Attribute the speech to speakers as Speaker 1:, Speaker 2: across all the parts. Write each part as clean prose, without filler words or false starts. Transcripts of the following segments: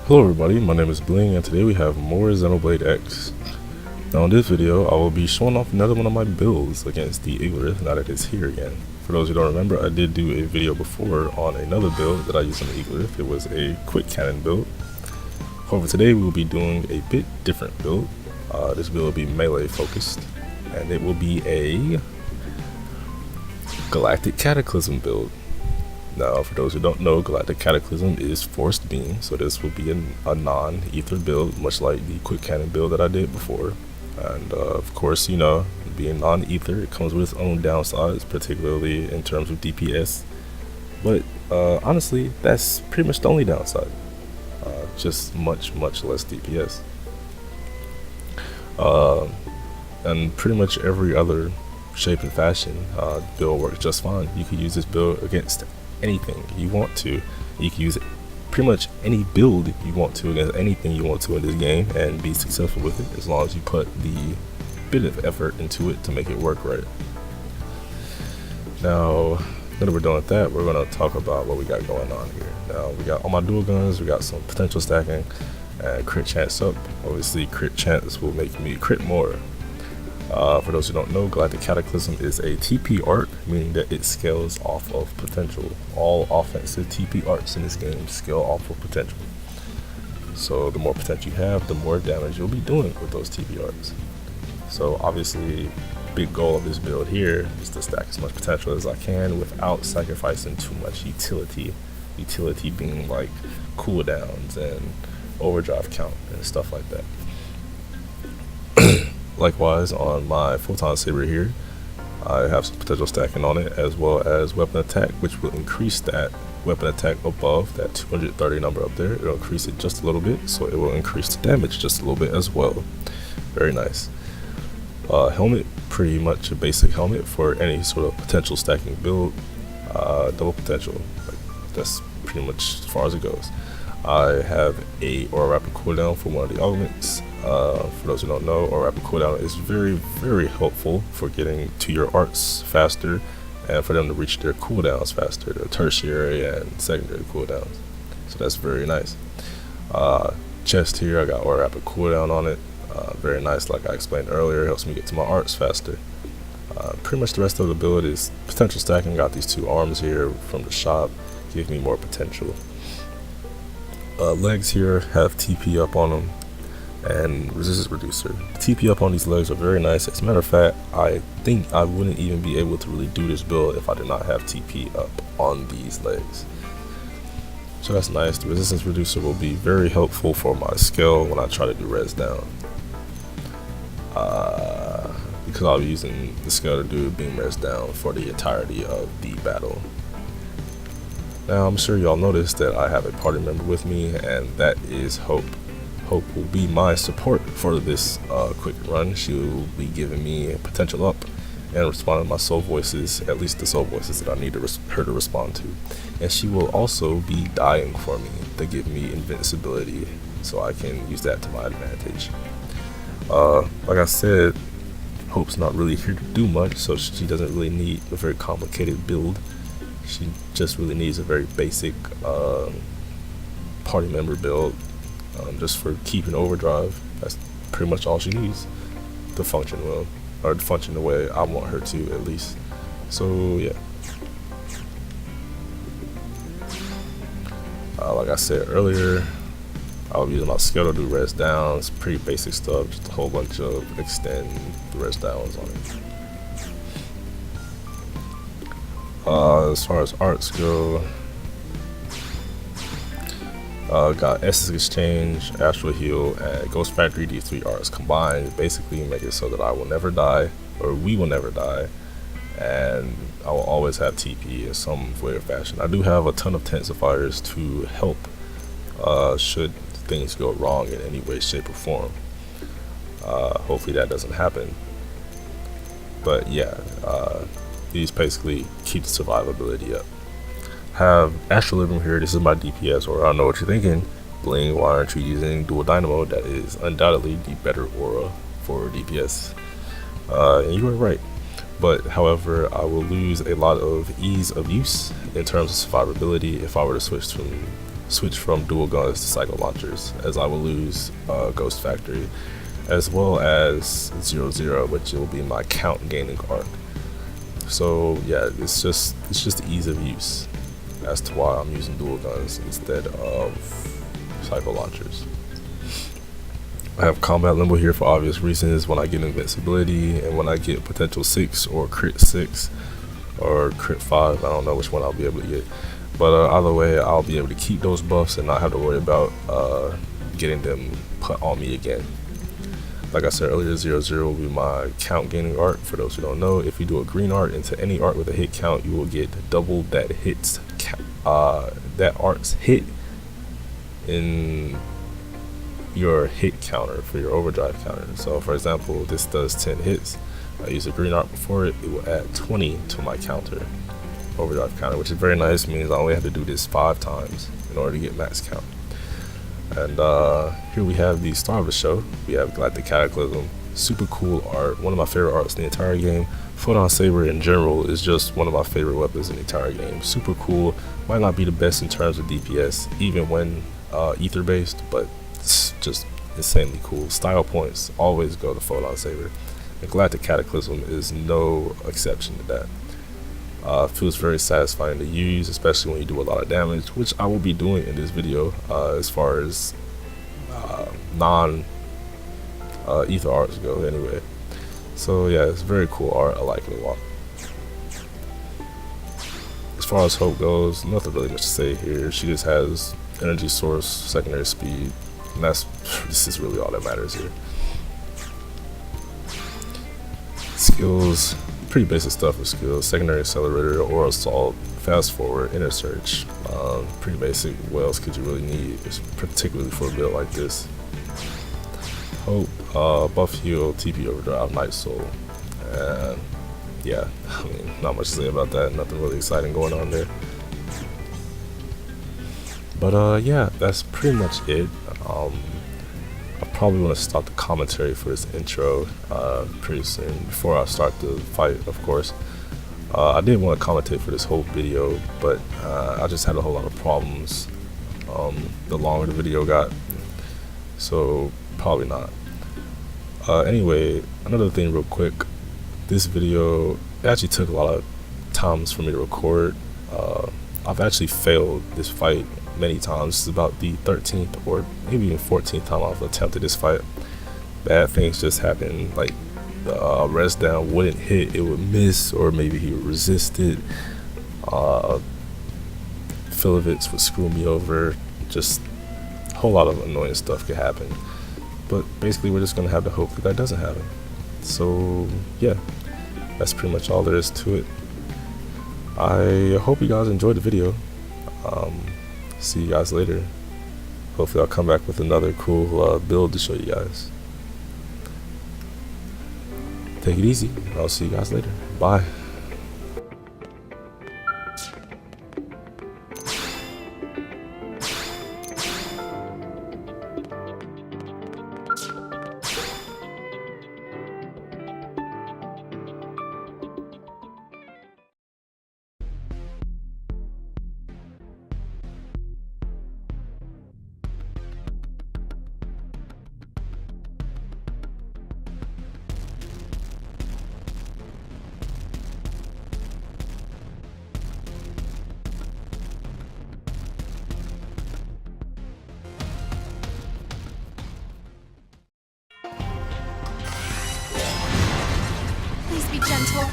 Speaker 1: Hello everybody, my name is Bling and today we have more Xenoblade X. Now in this video, I will be showing off another one of my builds against the Ygglarith now that it's here again. For those who don't remember, I did do a video before on another build that I used on the Ygglarith. It was a quick cannon build. However, today we will be doing a bit different build. This build will be melee focused and it will be a Galactic Cataclysm build. Now, for those who don't know, Galactic Cataclysm is forced beam, so this will be a non-ether build, much like the quick cannon build that I did before. And of course, you know, being non-ether, it comes with its own downsides, particularly in terms of DPS. But honestly, that's pretty much the only downside. Just much less DPS. And pretty much every other shape and fashion, build works just fine. You could use this build against anything you want to. You can use pretty much any build you want to against anything you want to in this game and be successful with it, as long as you put the bit of effort into it to make it work right. Now that we're done with that, we're going to talk about what we got going on here. Now we got all my dual guns, we got some potential stacking and crit chance up. Obviously crit chance will make me crit more. For those who don't know, Galactic Cataclysm is a TP art, meaning that it scales off of potential. All offensive TP arts in this game scale off of potential. So the more potential you have, the more damage you'll be doing with those TP arts. So obviously, big goal of this build here is to stack as much potential as I can without sacrificing too much utility. Utility being like cooldowns and overdrive count and stuff like that. Likewise, on my photon saber here, I have some potential stacking on it, as well as weapon attack, which will increase that weapon attack above that 230 number up there. It'll increase it just a little bit, so it will increase the damage just a little bit as well. Very nice. Helmet, pretty much a basic helmet for any sort of potential stacking build. Double potential, that's pretty much as far as it goes. I have a aura rapid cooldown for one of the augments. For those who don't know, aura rapid cooldown is very helpful for getting to your arts faster and for them to reach their cooldowns faster, their tertiary and secondary cooldowns. So that's very nice. Chest here, I got aura rapid cooldown on it. Very nice, like I explained earlier, helps me get to my arts faster. Pretty much the rest of the build is potential stacking. Got these two arms here from the shop, give me more potential. Legs here have TP up on them and resistance reducer. TP up on these legs are very nice. As a matter of fact, I think I wouldn't even be able to really do this build if I did not have TP up on these legs. So that's nice. The resistance reducer will be very helpful for my skill when I try to do res down. Because I'll be using the skill to do beam res down for the entirety of the battle. Now I'm sure y'all noticed that I have a party member with me, and that is Hope. Hope will be my support for this quick run. She will be giving me potential up and responding to my soul voices, at least the soul voices that I need her to respond to. And she will also be dying for me to give me invincibility, so I can use that to my advantage. Like I said, Hope's not really here to do much, so she doesn't really need a very complicated build. She just really needs a very basic party member build, just for keeping overdrive. That's pretty much all she needs to function well, or to function the way I want her to, at least. So yeah. Like I said earlier, I'll be using my skill to do res downs, pretty basic stuff, just a whole bunch of extend the res downs on it. As far as arts go, got Essence Exchange, Astral Heal, and Ghost Factory. These three arts combined basically make it so that I will never die, or we will never die, and I will always have TP in some way or fashion. I do have a ton of tensifiers to help should things go wrong in any way, shape, or form. Hopefully that doesn't happen. But yeah, these basically keep the survivability up. Have Astral Living here. This is my DPS, or I don't know what you're thinking. Bling, why aren't you using Dual Dynamo? That is undoubtedly the better aura for DPS. And you were right. But however, I will lose a lot of ease of use in terms of survivability if I were to switch from switch from dual guns to cycle launchers, as I will lose Ghost Factory, as well as 0-0, which will be my count gaining arc. So yeah, it's just ease of use as to why I'm using dual guns instead of cycle launchers. I have combat limbo here for obvious reasons. When I get invincibility and when I get potential 6 or crit 6 or crit 5, I don't know which one I'll be able to get, but either way I'll be able to keep those buffs and not have to worry about getting them put on me again. Like I said earlier, 0-0 will be my count gaining art. For those who don't know, if you do a green art into any art with a hit count, you will get double that hits that art's hit in your hit counter for your overdrive counter. So for example, this does 10 hits. I use a green art before it, it will add 20 to my counter, overdrive counter, which is very nice. It means I only have to do this 5 times in order to get max count. And here we have the star of the show. We have Galactic Cataclysm. Super cool art, one of my favorite arts in the entire game. Photon Saber in general is just one of my favorite weapons in the entire game. Super cool. Might not be the best in terms of DPS, even when ether based, but it's just insanely cool. Style points always go to Photon Saber. The Galactic Cataclysm is no exception to that. Feels very satisfying to use, especially when you do a lot of damage, which I will be doing in this video as far as non ether arts go anyway. So yeah, it's very cool art. I like it a lot. As far as Hope goes, nothing really much to say here. She just has energy source, secondary speed, and this is really all that matters here. Skills, pretty basic stuff with skills. Secondary accelerator, or assault, fast forward, inner search. Pretty basic. What else could you really need, particularly for a build like this? Hope, buff heal, TP overdrive, night soul, and yeah, I mean, not much to say about that. Nothing really exciting going on there. But yeah, that's pretty much it. I probably want to stop the commentary for this intro pretty soon before I start the fight, of course. I did want to commentate for this whole video, but I just had a whole lot of problems the longer the video got, so probably not. Anyway, another thing real quick, this video actually took a lot of times for me to record. I've actually failed this fight many times. This is about the 13th or maybe even 14th time I've attempted this fight. Bad things just happen, like the res down wouldn't hit, it would miss, or maybe he would resist it. Filavits would screw me over. Just a whole lot of annoying stuff could happen. But basically we're just gonna have to hope that that doesn't happen. So yeah, that's pretty much all there is to it. I hope you guys enjoyed the video. See you guys later. Hopefully I'll come back with another cool build to show you guys. Take it easy. I'll see you guys later. Bye.
Speaker 2: Be gentle.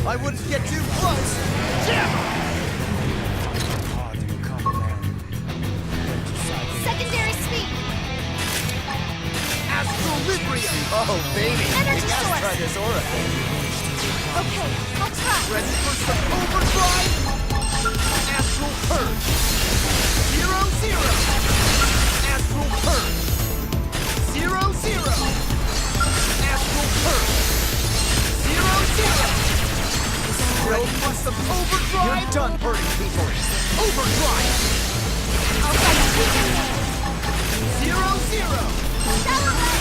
Speaker 3: I wouldn't get too close.
Speaker 2: Secondary speed.
Speaker 3: Equilibrium. Oh, baby.
Speaker 2: Energy
Speaker 3: You gotta
Speaker 2: source.
Speaker 3: try this aura thing.
Speaker 2: Okay, I'll try.
Speaker 3: Ready for some overdrive? Astral Purge. 0-0. Astral Purge. 0-0. Astral Purge. 0-0. Ready for some overdrive? You're done hurting people. Overdrive.
Speaker 2: I'll fight weaken me.
Speaker 3: 0-0.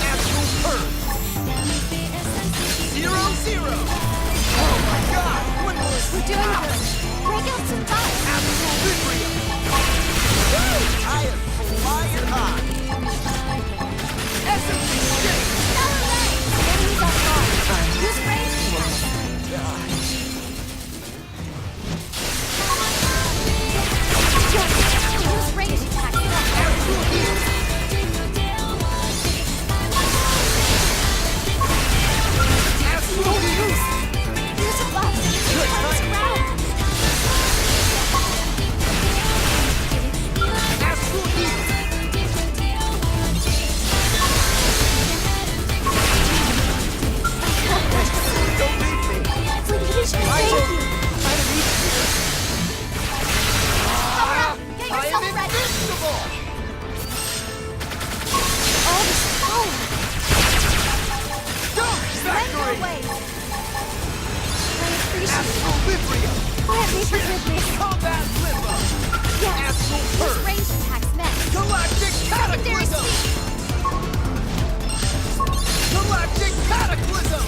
Speaker 3: Astral Purge. 0-0. Oh my god! What was
Speaker 2: We're doing good. Break out some thoughts.
Speaker 3: Absolution! I am flying high! Essence exchange!
Speaker 2: Stellar Ray! Enemies off guard. Use ranged attacks. Yes, use ranged attacks.
Speaker 3: Astral heal! Astral heal!
Speaker 2: Use a buff.
Speaker 3: Good
Speaker 2: Turns
Speaker 3: night.
Speaker 2: around.
Speaker 3: Astral heal! Don't leave me!
Speaker 2: Please,
Speaker 3: I
Speaker 2: thank
Speaker 3: told
Speaker 2: you.
Speaker 3: you! I'm here!
Speaker 2: Power up. Get
Speaker 3: I
Speaker 2: yourself
Speaker 3: am
Speaker 2: ready.
Speaker 3: invincible!
Speaker 2: All this power.
Speaker 3: Go!
Speaker 2: Bend your
Speaker 3: Factory!
Speaker 2: ways. I appreciate it.
Speaker 3: Equilibrium!
Speaker 2: Grant me forgiveness.
Speaker 3: Combat limbo!
Speaker 2: Yes.
Speaker 3: Astral
Speaker 2: Use
Speaker 3: purge!
Speaker 2: ranged attacks next.
Speaker 3: Galactic
Speaker 2: Secondary
Speaker 3: Cataclysm!
Speaker 2: speed.
Speaker 3: Galactic Cataclysm!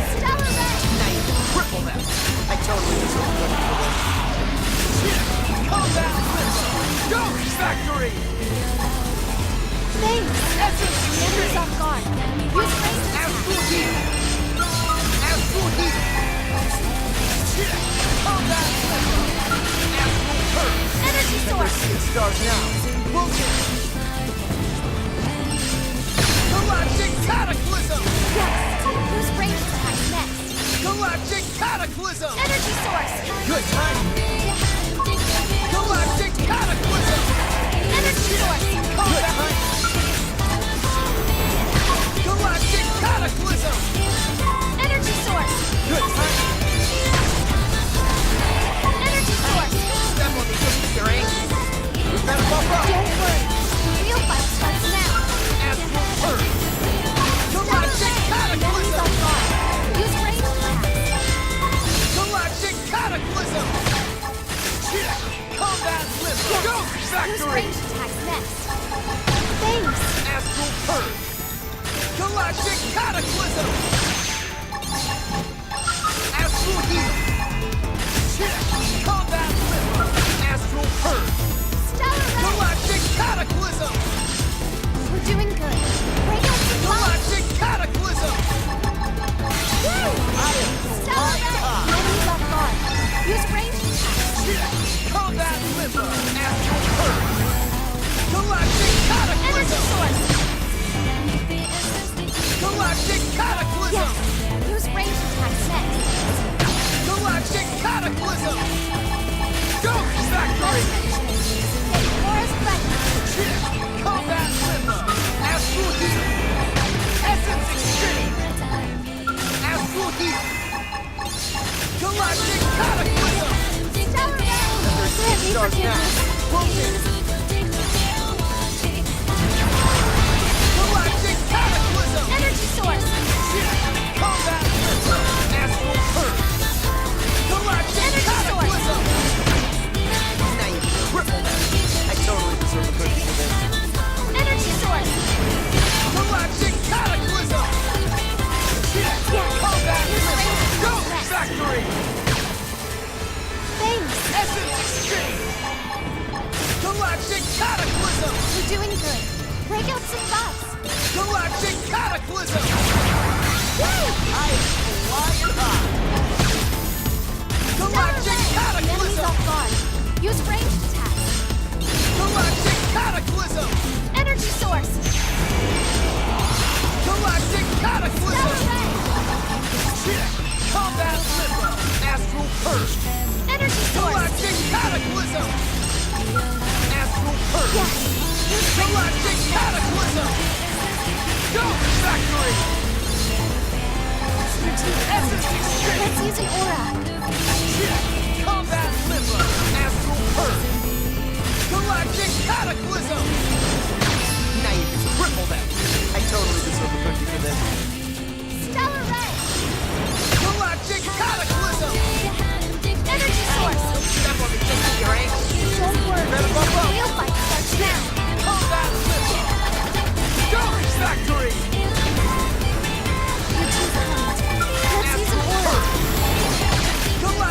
Speaker 2: Stellar Ray.
Speaker 3: Nice! Triple them! I totally deserve credit for this. Combat limbo! Go! Factory!
Speaker 2: Thanks.
Speaker 3: Essence
Speaker 2: Enemies
Speaker 3: exchange!
Speaker 2: off guard. Use ranged attacks.
Speaker 3: Astral heal! Astral heal! Combat limbo! Astral purge!
Speaker 2: Energy source.
Speaker 3: It starts now! Wounded! Galactic Cataclysm!
Speaker 2: Yes. Use ranged attacks next.
Speaker 3: Galactic Cataclysm!
Speaker 2: Energy source.
Speaker 3: Good time! Galactic Cataclysm!
Speaker 2: Energy source.
Speaker 3: Good time! Galactic Cataclysm!
Speaker 2: Energy source.
Speaker 3: Good time!
Speaker 2: Energy source.
Speaker 3: Step on the tip, your ankles! You better buff up!
Speaker 2: Don't worry. Real fight starts now.
Speaker 3: Astral purge! Galactic
Speaker 2: Enemies
Speaker 3: Cataclysm!
Speaker 2: off guard. Use ranged attacks.
Speaker 3: Galactic Cataclysm! Combat limbo! Go!
Speaker 2: Use
Speaker 3: Factory!
Speaker 2: ranged attacks next. Thanks.
Speaker 3: Astral purge! Galactic Cataclysm! Astral heal! Combat limbo! Astral purge!
Speaker 2: Stellar Ray.
Speaker 3: Galactic Cataclysm!
Speaker 2: We're doing good. Break out some light.
Speaker 3: Galactic Cataclysm!
Speaker 2: Woo!
Speaker 3: I am
Speaker 2: Stellar
Speaker 3: flying
Speaker 2: Ray.
Speaker 3: high!
Speaker 2: Enemies off guard. Use ranged attacks.
Speaker 3: Combat limbo! Astral purge! Galactic
Speaker 2: Energy
Speaker 3: Cataclysm!
Speaker 2: source.
Speaker 3: Galactic Cataclysm!
Speaker 2: Yes. Use ranged attacks next.
Speaker 3: Galactic Cataclysm! Go!
Speaker 2: Let's
Speaker 3: Factory!
Speaker 2: finish this. Get Laura's ready.
Speaker 3: Combat limbo! Astral heal! Essence exchange! Astral heal! Galactic Cataclysm!
Speaker 2: Stellar Ray. Grant me
Speaker 3: Starts now!
Speaker 2: forgiveness.
Speaker 3: Wounded! Galactic Cataclysm!
Speaker 2: Energy source.
Speaker 3: Combat limbo! Astral purge! Galactic
Speaker 2: Energy
Speaker 3: Cataclysm! Now you cripple them! I totally deserve a cookie for this.
Speaker 2: Energy source.
Speaker 3: Galactic Cataclysm!
Speaker 2: Yes.
Speaker 3: Combat
Speaker 2: Use
Speaker 3: limbo!
Speaker 2: ranged
Speaker 3: Go!
Speaker 2: attacks next.
Speaker 3: Factory!
Speaker 2: Thanks.
Speaker 3: Essence exchange! Galactic Cataclysm!
Speaker 2: We're doing good. Break out some buffs.
Speaker 3: Galactic Cataclysm!
Speaker 2: Woo!
Speaker 3: I am flying high! Galactic
Speaker 2: Stellar Ray. Enemies
Speaker 3: Cataclysm!
Speaker 2: off guard. Use ranged attacks.
Speaker 3: Galactic Cataclysm!
Speaker 2: Energy source.
Speaker 3: Galactic Cataclysm!
Speaker 2: Stellar Ray.
Speaker 3: Combat limbo! Astral purge!
Speaker 2: Energy source.
Speaker 3: Galactic Cataclysm! Astral purge!
Speaker 2: Yes. Use
Speaker 3: Galactic Cataclysm! Go! Factory! Essence exchange!
Speaker 2: Let's use an aura.
Speaker 3: Combat limbo! Astral purge! Galactic Cataclysm! Now you can cripple them! I totally deserve a cookie for this.
Speaker 2: Stellar Ray.
Speaker 3: Galactic Cataclysm!
Speaker 2: Energy source.
Speaker 3: Step on me just with your ankles!
Speaker 2: Don't worry.
Speaker 3: Better buff up.
Speaker 2: Real fight starts now.
Speaker 3: Combat limbo! Go! Factory!
Speaker 2: You're too kind. Let's use an aura.
Speaker 3: Galactic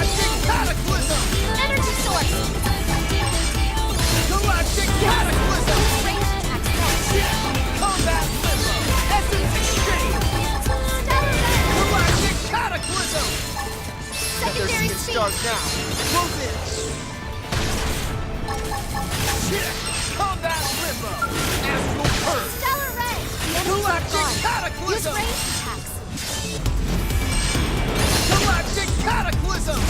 Speaker 3: now. Close in. Combat Limbo. Astral Curse.
Speaker 2: Stellar Ray! The enemies are
Speaker 3: Galactic
Speaker 2: gone. Use
Speaker 3: Cataclysm.
Speaker 2: ranged attacks.
Speaker 3: Galactic Cataclysm.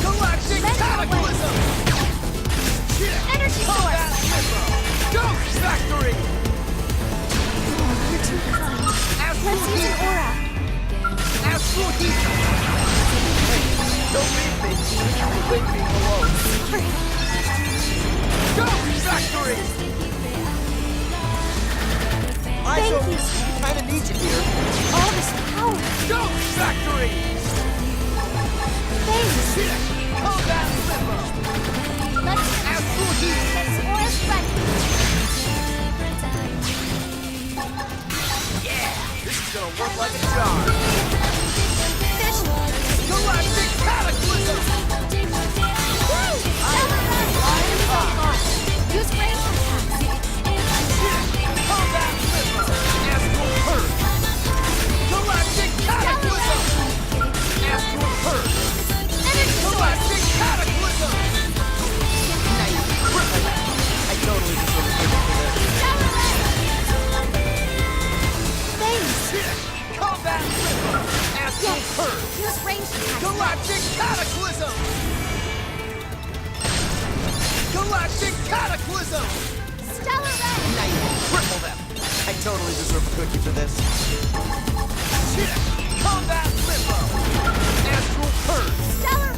Speaker 3: Galactic
Speaker 2: Let it
Speaker 3: Cataclysm.
Speaker 2: Energy
Speaker 3: Combat
Speaker 2: source!
Speaker 3: Limbo. Ghost Factory.
Speaker 2: You're too kind.
Speaker 3: Astral
Speaker 2: Let's use
Speaker 3: Heat.
Speaker 2: an aura.
Speaker 3: Astral Heat. Hey, don't leave me. Leave me alone.
Speaker 2: Sorry.
Speaker 3: Ghost Factory.
Speaker 2: Thank you.
Speaker 3: Kinda need you here.
Speaker 2: All this power.
Speaker 3: Ghost Factory.
Speaker 2: Thanks.
Speaker 3: Combat Limbo.
Speaker 2: Let's
Speaker 3: Astral Heat.
Speaker 2: get some auras ready.
Speaker 3: This is gonna work like a charm.
Speaker 2: Fish.
Speaker 3: Galactic Cataclysm.
Speaker 2: Woo! Stellar Ray! The enemies are gone. Use ranged attacks.
Speaker 3: Combat Limbo. Astral Curse. Galactic Cataclysm. Astral Curse.
Speaker 2: Energy source!
Speaker 3: Galactic Cataclysm. Nice. I totally deserve a gift for this.
Speaker 2: Stellar Ray! Thanks.
Speaker 3: Combat Limbo. Astral
Speaker 2: Yes.
Speaker 3: Curse.
Speaker 2: Use ranged attacks.
Speaker 3: Galactic Cataclysm. Galactic Cataclysm.
Speaker 2: Stellar Ray!
Speaker 3: Nice. Cripple them. I totally deserve a cookie for this. Combat Limbo. Astral Curse.
Speaker 2: Stellar